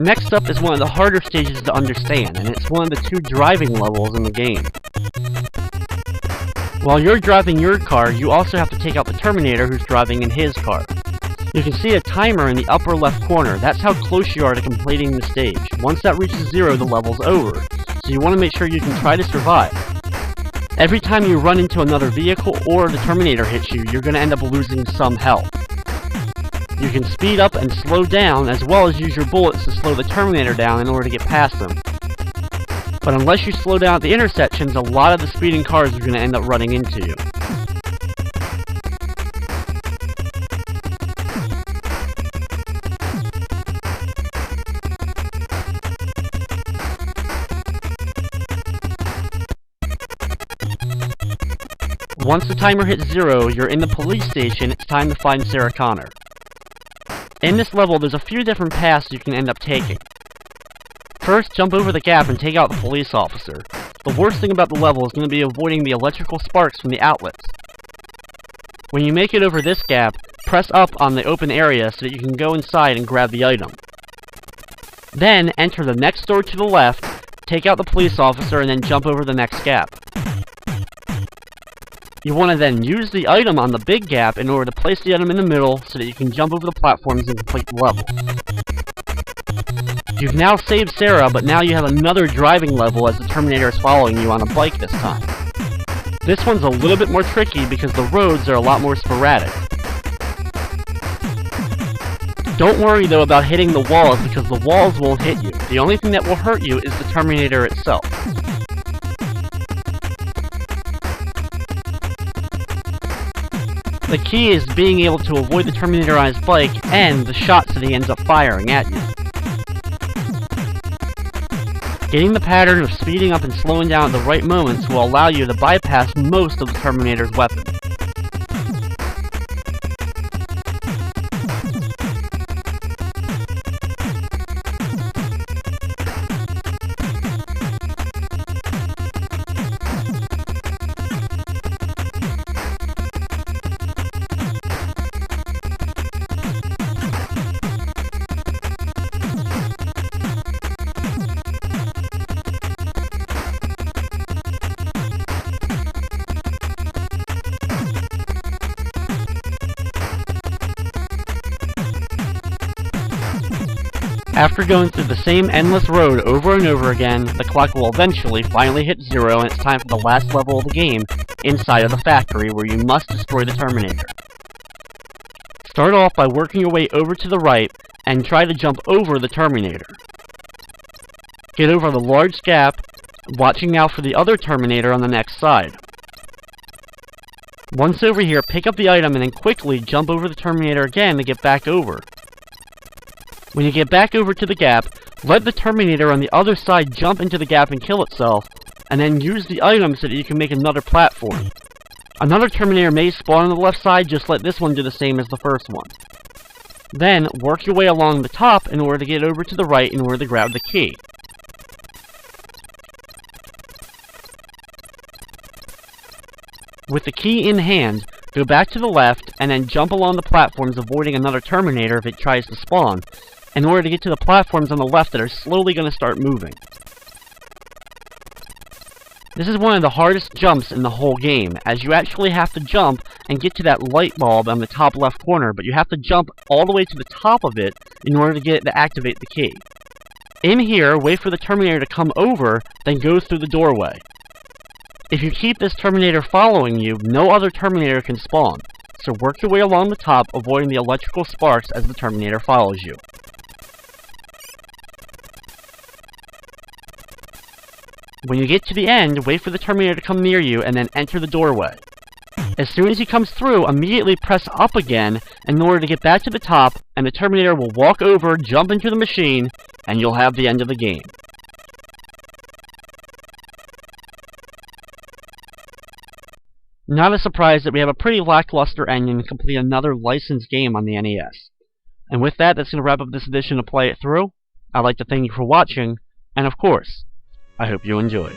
Next up is one of the harder stages to understand, and it's one of the 2 driving levels in the game. While you're driving your car, you also have to take out the Terminator who's driving in his car. You can see a timer in the upper left corner. That's how close you are to completing the stage. Once that reaches 0, the level's over. So you want to make sure you can try to survive. Every time you run into another vehicle or the Terminator hits you, you're going to end up losing some health. You can speed up and slow down, as well as use your bullets to slow the Terminator down in order to get past them. But unless you slow down at the intersections, a lot of the speeding cars are going to end up running into you. Once the timer hits 0, you're in the police station. It's time to find Sarah Connor. In this level, there's a few different paths you can end up taking. First, jump over the gap and take out the police officer. The worst thing about the level is going to be avoiding the electrical sparks from the outlets. When you make it over this gap, press up on the open area so that you can go inside and grab the item. Then, enter the next door to the left, take out the police officer, and then jump over the next gap. You want to then use the item on the big gap in order to place the item in the middle so that you can jump over the platforms and complete the level. You've now saved Sarah, but now you have another driving level as the Terminator is following you on a bike this time. This one's a little bit more tricky because the roads are a lot more sporadic. Don't worry though about hitting the walls because the walls won't hit you. The only thing that will hurt you is the Terminator itself. The key is being able to avoid the Terminator on his bike and the shots that he ends up firing at you. Getting the pattern of speeding up and slowing down at the right moments will allow you to bypass most of the Terminator's weapons. After going through the same endless road over and over again, the clock will eventually finally hit 0 and it's time for the last level of the game, inside of the factory where you must destroy the Terminator. Start off by working your way over to the right and try to jump over the Terminator. Get over the large gap, watching now for the other Terminator on the next side. Once over here, pick up the item and then quickly jump over the Terminator again to get back over. When you get back over to the gap, let the Terminator on the other side jump into the gap and kill itself, and then use the item so that you can make another platform. Another Terminator may spawn on the left side, just let this one do the same as the first one. Then, work your way along the top in order to get over to the right in order to grab the key. With the key in hand, go back to the left, and then jump along the platforms, avoiding another Terminator if it tries to spawn, in order to get to the platforms on the left that are slowly going to start moving. This is one of the hardest jumps in the whole game, as you actually have to jump and get to that light bulb on the top left corner, but you have to jump all the way to the top of it in order to get it to activate the key. In here, wait for the Terminator to come over, then go through the doorway. If you keep this Terminator following you, no other Terminator can spawn, so work your way along the top, avoiding the electrical sparks as the Terminator follows you. When you get to the end, wait for the Terminator to come near you and then enter the doorway. As soon as he comes through, immediately press up again in order to get back to the top, and the Terminator will walk over, jump into the machine, and you'll have the end of the game. Not a surprise that we have a pretty lackluster ending to complete another licensed game on the NES. And with that, that's going to wrap up this edition of Play It Through. I'd like to thank you for watching, and of course, I hope you enjoyed.